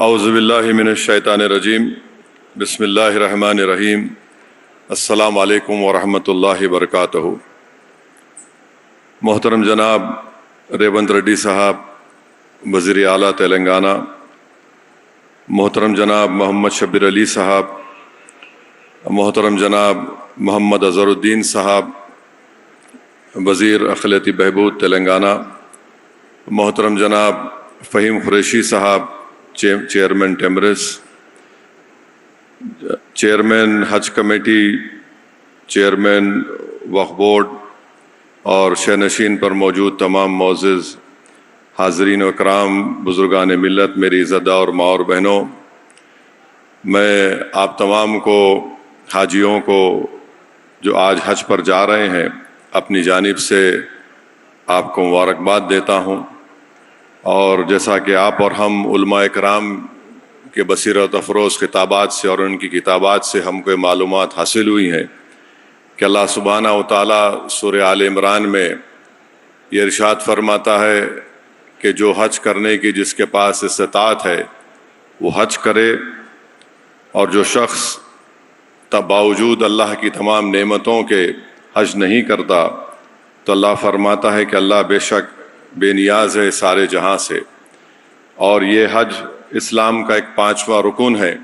اعوذ باللہ من الشیطان الرجیم بسم اللہ الرحمن الرحیم السلام علیکم ورحمۃ اللہ وبرکاتہ۔ محترم جناب ریونت ریڈی صاحب وزیر اعلیٰ تلنگانہ، محترم جناب محمد شبیر علی صاحب، محترم جناب محمد اظہر الدین صاحب وزیر اقلیتی بہبود تلنگانہ، محترم جناب فہیم قریشی صاحب چیئرمین ٹیمرس، چیئرمین حج کمیٹی، چیئرمین وقف بورڈ اور شہنشین پر موجود تمام معزز حاضرین و اکرام، بزرگان ملت، میری عزتدار اور ماں اور بہنوں، میں آپ تمام کو، حاجیوں کو جو آج حج پر جا رہے ہیں، اپنی جانب سے آپ کو مبارکباد دیتا ہوں۔ اور جیسا کہ آپ اور ہم علماء کرام کے بصیرت افروز خطابات سے اور ان کی کتابات سے ہم کو معلومات حاصل ہوئی ہیں کہ اللہ سبحانہ و تعالیٰ سورہ آل عمران میں یہ ارشاد فرماتا ہے کہ جو حج کرنے کی جس کے پاس استطاعت ہے وہ حج کرے، اور جو شخص باوجود اللہ کی تمام نعمتوں کے حج نہیں کرتا تو اللہ فرماتا ہے کہ اللہ بے شک بے نیاز ہے سارے جہاں سے۔ اور یہ حج اسلام کا ایک 5واں رکن ہے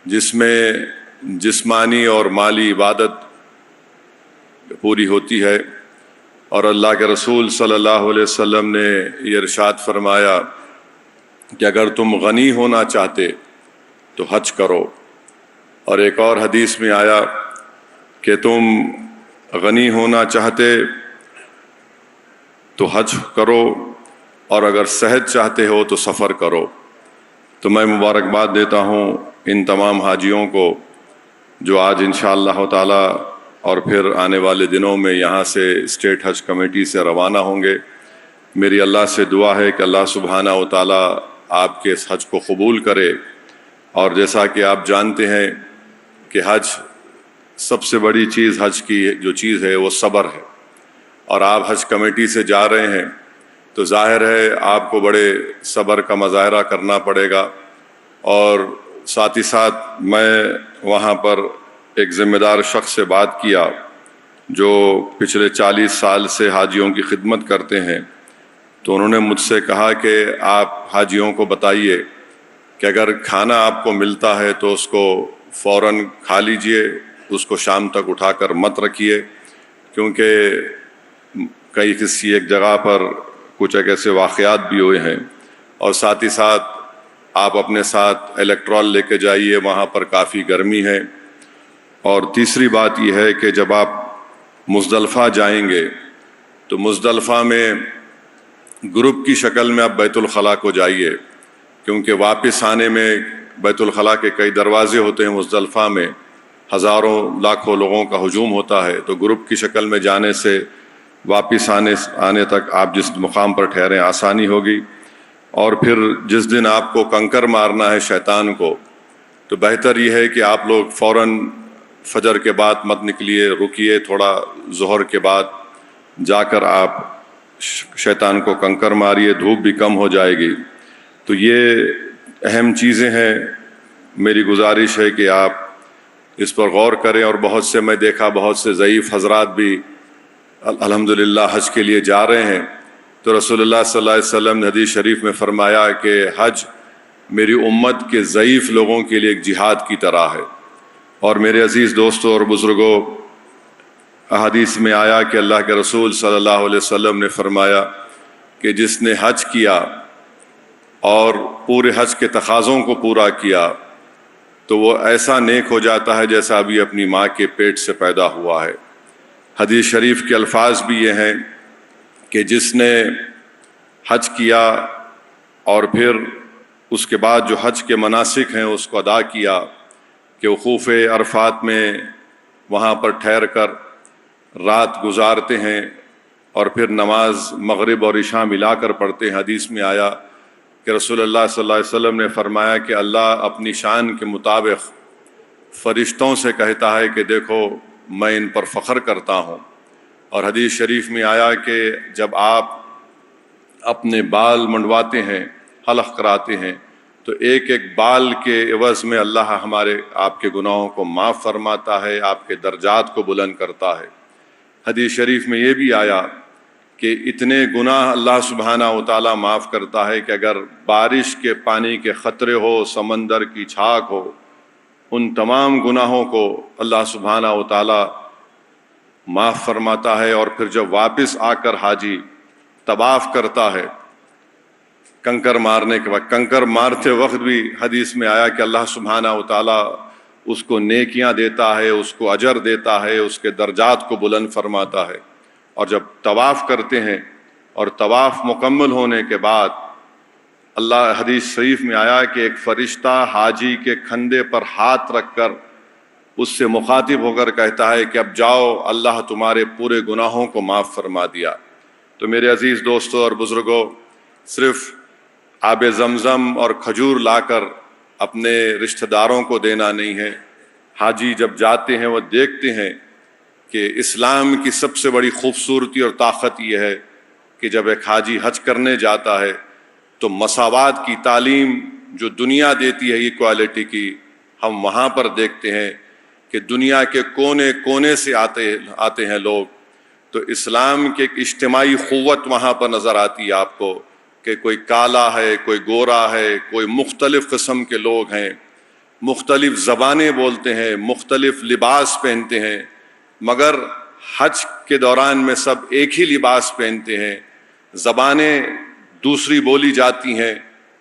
جس میں جسمانی اور مالی عبادت پوری ہوتی ہے، اور اللہ کے رسول صلی اللہ علیہ وسلم نے یہ ارشاد فرمایا کہ اگر تم غنی ہونا چاہتے تو حج کرو، اور ایک اور حدیث میں آیا کہ تم غنی ہونا چاہتے تو حج کرو، اور اگر صحت چاہتے ہو تو سفر کرو۔ تو میں مبارکباد دیتا ہوں ان تمام حاجیوں کو جو آج انشاءاللہ تعالی اور پھر آنے والے دنوں میں یہاں سے اسٹیٹ حج کمیٹی سے روانہ ہوں گے۔ میری اللہ سے دعا ہے کہ اللہ سبحانہ و تعالی آپ کے اس حج کو قبول کرے، اور جیسا کہ آپ جانتے ہیں کہ حج سب سے بڑی چیز، حج کی جو چیز ہے وہ صبر ہے، اور آپ حج کمیٹی سے جا رہے ہیں تو ظاہر ہے آپ کو بڑے صبر کا مظاہرہ کرنا پڑے گا۔ اور ساتھ ہی ساتھ میں وہاں پر ایک ذمہ دار شخص سے بات کیا جو پچھلے 40 سال سے حاجیوں کی خدمت کرتے ہیں، تو انہوں نے مجھ سے کہا کہ آپ حاجیوں کو بتائیے کہ اگر کھانا آپ کو ملتا ہے تو اس کو فوراً کھا لیجئے، اس کو شام تک اٹھا کر مت رکھیے، کیونکہ کسی ایک جگہ پر کچھ ایک ایسے واقعات بھی ہوئے ہیں۔ اور ساتھ ہی ساتھ آپ اپنے ساتھ الیکٹرول لے کے جائیے، وہاں پر کافی گرمی ہے۔ اور تیسری بات یہ ہے کہ جب آپ مزدلفہ جائیں گے تو مزدلفہ میں گروپ کی شکل میں آپ بیت الخلاء کو جائیے، کیونکہ واپس آنے میں بیت الخلاء کے کئی دروازے ہوتے ہیں، مزدلفہ میں ہزاروں لاکھوں لوگوں کا ہجوم ہوتا ہے، تو گروپ کی شکل میں جانے سے واپس آنے تک آپ جس مقام پر ٹھہریں آسانی ہوگی۔ اور پھر جس دن آپ کو کنکر مارنا ہے شیطان کو، تو بہتر یہ ہے کہ آپ لوگ فوراً فجر کے بعد مت نکلیے، رکیے تھوڑا، ظہر کے بعد جا کر آپ شیطان کو کنکر ماریے، دھوپ بھی کم ہو جائے گی۔ تو یہ اہم چیزیں ہیں، میری گزارش ہے کہ آپ اس پر غور کریں۔ اور بہت سے میں دیکھا بہت سے ضعیف حضرات بھی الحمدللہ حج کے لیے جا رہے ہیں، تو رسول اللہ صلی اللہ علیہ وسلم نے حدیث شریف میں فرمایا کہ حج میری امت کے ضعیف لوگوں کے لیے ایک جہاد کی طرح ہے۔ اور میرے عزیز دوستوں اور بزرگوں، احادیث میں آیا کہ اللہ کے رسول صلی اللہ علیہ وسلم نے فرمایا کہ جس نے حج کیا اور پورے حج کے تقاضوں کو پورا کیا تو وہ ایسا نیک ہو جاتا ہے جیسا ابھی اپنی ماں کے پیٹ سے پیدا ہوا ہے۔ حدیث شریف کے الفاظ بھی یہ ہیں کہ جس نے حج کیا اور پھر اس کے بعد جو حج کے مناسک ہیں اس کو ادا کیا، کہ وقوف عرفات میں وہاں پر ٹھہر کر رات گزارتے ہیں اور پھر نماز مغرب اور عشاء ملا کر پڑھتے ہیں۔ حدیث میں آیا کہ رسول اللہ صلی اللہ علیہ وسلم نے فرمایا کہ اللہ اپنی شان کے مطابق فرشتوں سے کہتا ہے کہ دیکھو میں ان پر فخر کرتا ہوں۔ اور حدیث شریف میں آیا کہ جب آپ اپنے بال منڈواتے ہیں، حلق کراتے ہیں، تو ایک ایک بال کے عوض میں اللہ ہمارے آپ کے گناہوں کو معاف فرماتا ہے، آپ کے درجات کو بلند کرتا ہے۔ حدیث شریف میں یہ بھی آیا کہ اتنے گناہ اللہ سبحانہ و تعالیٰ معاف کرتا ہے کہ اگر بارش کے پانی کے قطرے ہو، سمندر کی چھاک ہو، ان تمام گناہوں کو اللہ سبحانہ و تعالیٰ معاف فرماتا ہے۔ اور پھر جب واپس آ کر حاجی طواف کرتا ہے کنکر مارنے کے بعد، کنکر مارتے وقت بھی حدیث میں آیا کہ اللہ سبحانہ و تعالیٰ اس کو نیکیاں دیتا ہے، اس کو اجر دیتا ہے، اس کے درجات کو بلند فرماتا ہے۔ اور جب طواف کرتے ہیں اور طواف مکمل ہونے کے بعد اللہ، حدیث شریف میں آیا کہ ایک فرشتہ حاجی کے کھندے پر ہاتھ رکھ کر اس سے مخاطب ہو کر کہتا ہے کہ اب جاؤ، اللہ تمہارے پورے گناہوں کو معاف فرما دیا۔ تو میرے عزیز دوستوں اور بزرگوں، صرف آب زمزم اور کھجور لا کر اپنے رشتہ داروں کو دینا نہیں ہے۔ حاجی جب جاتے ہیں وہ دیکھتے ہیں کہ اسلام کی سب سے بڑی خوبصورتی اور طاقت یہ ہے کہ جب ایک حاجی حج کرنے جاتا ہے تو مساوات کی تعلیم جو دنیا دیتی ہے ایکوالٹی کی، ہم وہاں پر دیکھتے ہیں کہ دنیا کے کونے کونے سے آتے ہیں لوگ، تو اسلام کی ایک اجتماعی قوت وہاں پر نظر آتی ہے آپ کو کہ کوئی کالا ہے، کوئی گورا ہے، کوئی مختلف قسم کے لوگ ہیں، مختلف زبانیں بولتے ہیں، مختلف لباس پہنتے ہیں، مگر حج کے دوران میں سب ایک ہی لباس پہنتے ہیں۔ زبانیں دوسری بولی جاتی ہیں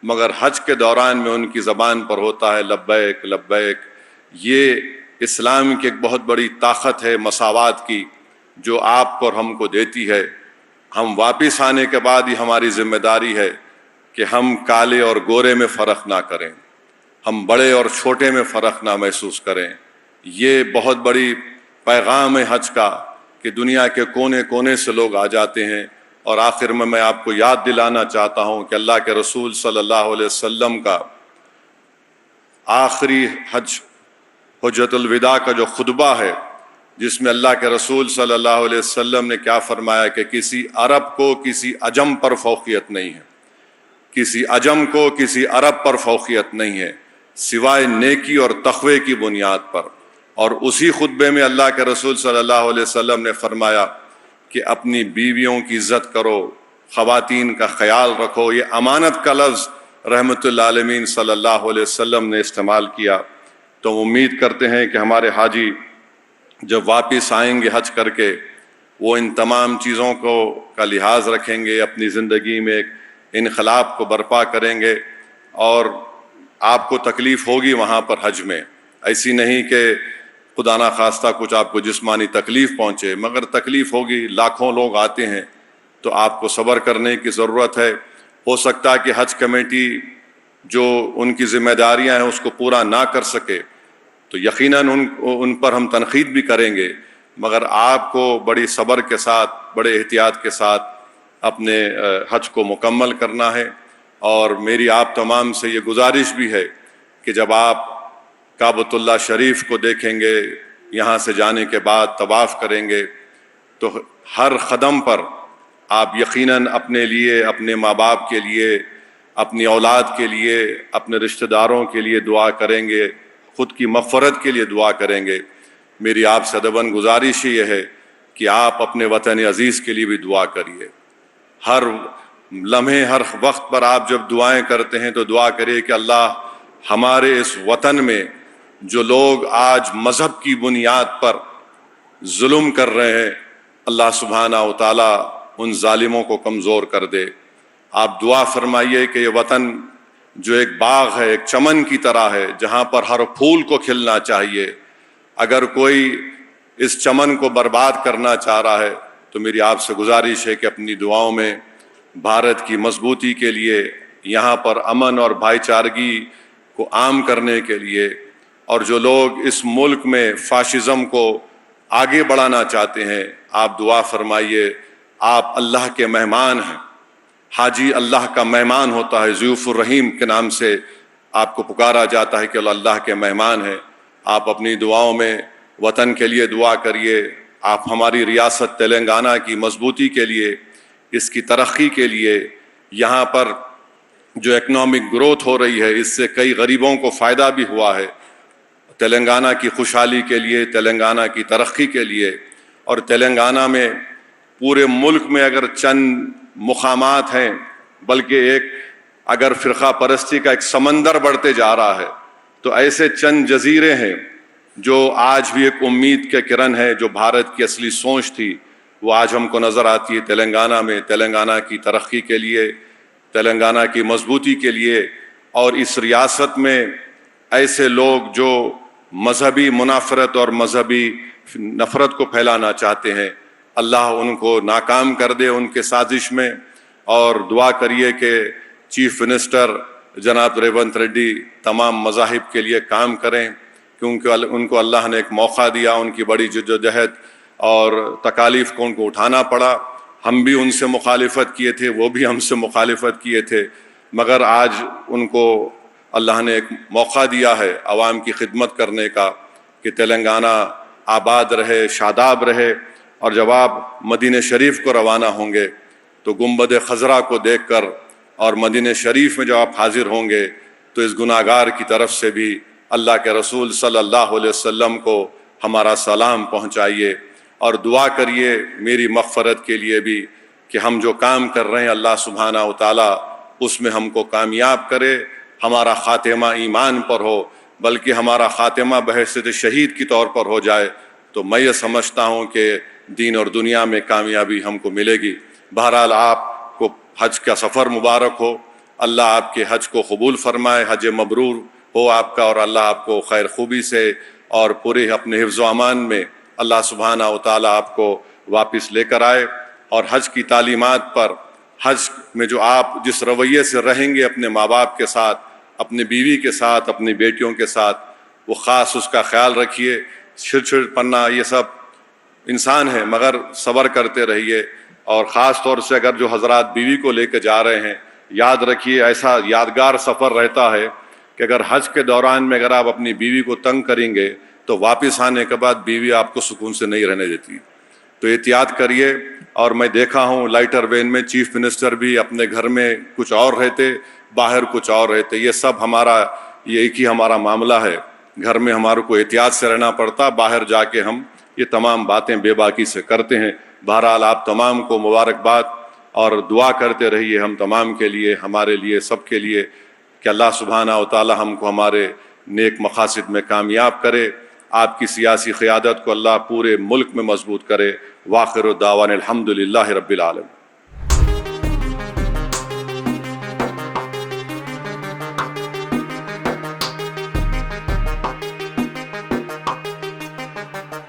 مگر حج کے دوران میں ان کی زبان پر ہوتا ہے لبیک لبیک۔ یہ اسلام کی ایک بہت بڑی طاقت ہے مساوات کی، جو آپ کو اور ہم کو دیتی ہے۔ ہم واپس آنے کے بعد یہ ہماری ذمہ داری ہے کہ ہم کالے اور گورے میں فرق نہ کریں، ہم بڑے اور چھوٹے میں فرق نہ محسوس کریں۔ یہ بہت بڑی پیغام ہے حج کا کہ دنیا کے کونے کونے سے لوگ آ جاتے ہیں۔ اور آخر میں آپ کو یاد دلانا چاہتا ہوں کہ اللہ کے رسول صلی اللہ علیہ وسلم کا آخری حجۃ الوداع کا جو خطبہ ہے، جس میں اللہ کے رسول صلی اللہ علیہ وسلم نے کیا فرمایا کہ کسی عرب کو کسی عجم پر فوقیت نہیں ہے، کسی عجم کو کسی عرب پر فوقیت نہیں ہے سوائے نیکی اور تقوی کی بنیاد پر۔ اور اسی خطبے میں اللہ کے رسول صلی اللہ علیہ وسلم نے فرمایا کہ اپنی بیویوں کی عزت کرو، خواتین کا خیال رکھو۔ یہ امانت کا لفظ رحمت للعالمین صلی اللہ علیہ وسلم نے استعمال کیا۔ تو امید کرتے ہیں کہ ہمارے حاجی جب واپس آئیں گے حج کر کے، وہ ان تمام چیزوں کا لحاظ رکھیں گے، اپنی زندگی میں ایک انقلاب کو برپا کریں گے۔ اور آپ کو تکلیف ہوگی وہاں پر حج میں، ایسی نہیں کہ خدا نہ خواستہ کچھ آپ کو جسمانی تکلیف پہنچے، مگر تکلیف ہوگی۔ لاکھوں لوگ آتے ہیں تو آپ کو صبر کرنے کی ضرورت ہے۔ ہو سکتا ہے کہ حج کمیٹی جو ان کی ذمہ داریاں ہیں اس کو پورا نہ کر سکے، تو یقیناً ان پر ہم تنقید بھی کریں گے، مگر آپ کو بڑی صبر کے ساتھ، بڑے احتیاط کے ساتھ اپنے حج کو مکمل کرنا ہے۔ اور میری آپ تمام سے یہ گزارش بھی ہے کہ جب آپ کعبۃ اللہ شریف کو دیکھیں گے، یہاں سے جانے کے بعد طواف کریں گے، تو ہر قدم پر آپ یقیناً اپنے لیے، اپنے ماں باپ کے لیے، اپنی اولاد کے لیے، اپنے رشتہ داروں کے لیے دعا کریں گے، خود کی مغفرت کے لیے دعا کریں گے۔ میری آپ سے ادباً گزارش یہ ہے کہ آپ اپنے وطن عزیز کے لیے بھی دعا کریے۔ ہر لمحے، ہر وقت پر آپ جب دعائیں کرتے ہیں تو دعا کریے کہ اللہ ہمارے اس وطن میں جو لوگ آج مذہب کی بنیاد پر ظلم کر رہے ہیں، اللہ سبحانہ و تعالیٰ ان ظالموں کو کمزور کر دے۔ آپ دعا فرمائیے کہ یہ وطن جو ایک باغ ہے، ایک چمن کی طرح ہے، جہاں پر ہر پھول کو کھلنا چاہیے، اگر کوئی اس چمن کو برباد کرنا چاہ رہا ہے تو میری آپ سے گزارش ہے کہ اپنی دعاؤں میں بھارت کی مضبوطی کے لیے، یہاں پر امن اور بھائی چارگی کو عام کرنے کے لیے، اور جو لوگ اس ملک میں فاشزم کو آگے بڑھانا چاہتے ہیں، آپ دعا فرمائیے۔ آپ اللہ کے مہمان ہیں، حاجی اللہ کا مہمان ہوتا ہے، ضیوف الرحیم کے نام سے آپ کو پکارا جاتا ہے کہ اللہ کے مہمان ہیں۔ آپ اپنی دعاؤں میں وطن کے لیے دعا کریے، آپ ہماری ریاست تلنگانہ کی مضبوطی کے لیے، اس کی ترقی کے لیے، یہاں پر جو اکنامک گروتھ ہو رہی ہے اس سے کئی غریبوں کو فائدہ بھی ہوا ہے، تلنگانہ کی خوشحالی کے لیے، تلنگانہ کی ترقی کے لیے۔ اور تلنگانہ میں پورے ملک میں اگر چند مقامات ہیں، بلکہ ایک اگر فرقہ پرستی کا ایک سمندر بڑھتے جا رہا ہے، تو ایسے چند جزیرے ہیں جو آج بھی ایک امید کے کرن ہے، جو بھارت کی اصلی سوچ تھی وہ آج ہم کو نظر آتی ہے تلنگانہ میں، تلنگانہ کی ترقی کے لیے، تلنگانہ کی مضبوطی کے لیے۔ اور اس ریاست میں ایسے لوگ جو مذہبی منافرت اور مذہبی نفرت کو پھیلانا چاہتے ہیں، اللہ ان کو ناکام کر دے ان کے سازش میں۔ اور دعا کریے کہ چیف منسٹر جناب ریونت ریڈی تمام مذاہب کے لیے کام کریں، کیونکہ ان کو اللہ نے ایک موقع دیا، ان کی بڑی جدوجہد اور تکالیف کو ان کو اٹھانا پڑا۔ ہم بھی ان سے مخالفت کیے تھے، وہ بھی ہم سے مخالفت کیے تھے، مگر آج ان کو اللہ نے ایک موقع دیا ہے عوام کی خدمت کرنے کا، کہ تلنگانہ آباد رہے، شاداب رہے۔ اور جب آپ مدینہ شریف کو روانہ ہوں گے تو گنبد خضرا کو دیکھ کر اور مدینہ شریف میں جب آپ حاضر ہوں گے تو اس گناہگار کی طرف سے بھی اللہ کے رسول صلی اللہ علیہ وسلم کو ہمارا سلام پہنچائیے، اور دعا کریے میری مغفرت کے لیے بھی، کہ ہم جو کام کر رہے ہیں اللہ سبحانہ و تعالیٰ اس میں ہم کو کامیاب کرے، ہمارا خاتمہ ایمان پر ہو، بلکہ ہمارا خاتمہ بحیثیت شہید کی طور پر ہو جائے، تو میں یہ سمجھتا ہوں کہ دین اور دنیا میں کامیابی ہم کو ملے گی۔ بہرحال آپ کو حج کا سفر مبارک ہو، اللہ آپ کے حج کو قبول فرمائے، حج مبرور ہو آپ کا، اور اللہ آپ کو خیر خوبی سے اور پورے اپنے حفظ و امان میں اللہ سبحانہ و تعالیٰ آپ کو واپس لے کر آئے۔ اور حج کی تعلیمات پر، حج میں جو آپ جس رویے سے رہیں گے اپنے ماں باپ کے ساتھ، اپنی بیوی کے ساتھ، اپنی بیٹیوں کے ساتھ، وہ خاص اس کا خیال رکھیے۔ چھڑ پنا یہ سب انسان ہے، مگر صبر کرتے رہیے۔ اور خاص طور سے اگر جو حضرات بیوی کو لے کے جا رہے ہیں، یاد رکھیے ایسا یادگار سفر رہتا ہے کہ اگر حج کے دوران میں اگر آپ اپنی بیوی کو تنگ کریں گے تو واپس آنے کے بعد بیوی آپ کو سکون سے نہیں رہنے دیتی، تو احتیاط کریے۔ اور میں دیکھا ہوں لائٹر وین میں چیف منسٹر بھی اپنے گھر میں کچھ اور رہتے، باہر کچھ اور رہتے، یہ سب ہمارا یہ ایک ہی ہمارا معاملہ ہے، گھر میں ہمارے کو احتیاط سے رہنا پڑتا، باہر جا کے ہم یہ تمام باتیں بے باکی سے کرتے ہیں۔ بہرحال آپ تمام کو مبارکباد، اور دعا کرتے رہیے ہم تمام کے لیے، ہمارے لیے، سب کے لیے، کہ اللہ سبحانہ و تعالی ہم کو ہمارے نیک مقاصد میں کامیاب کرے، آپ کی سیاسی قیادت کو اللہ پورے ملک میں مضبوط کرے۔ وآخر دعوانا الحمدللہ رب العالمین۔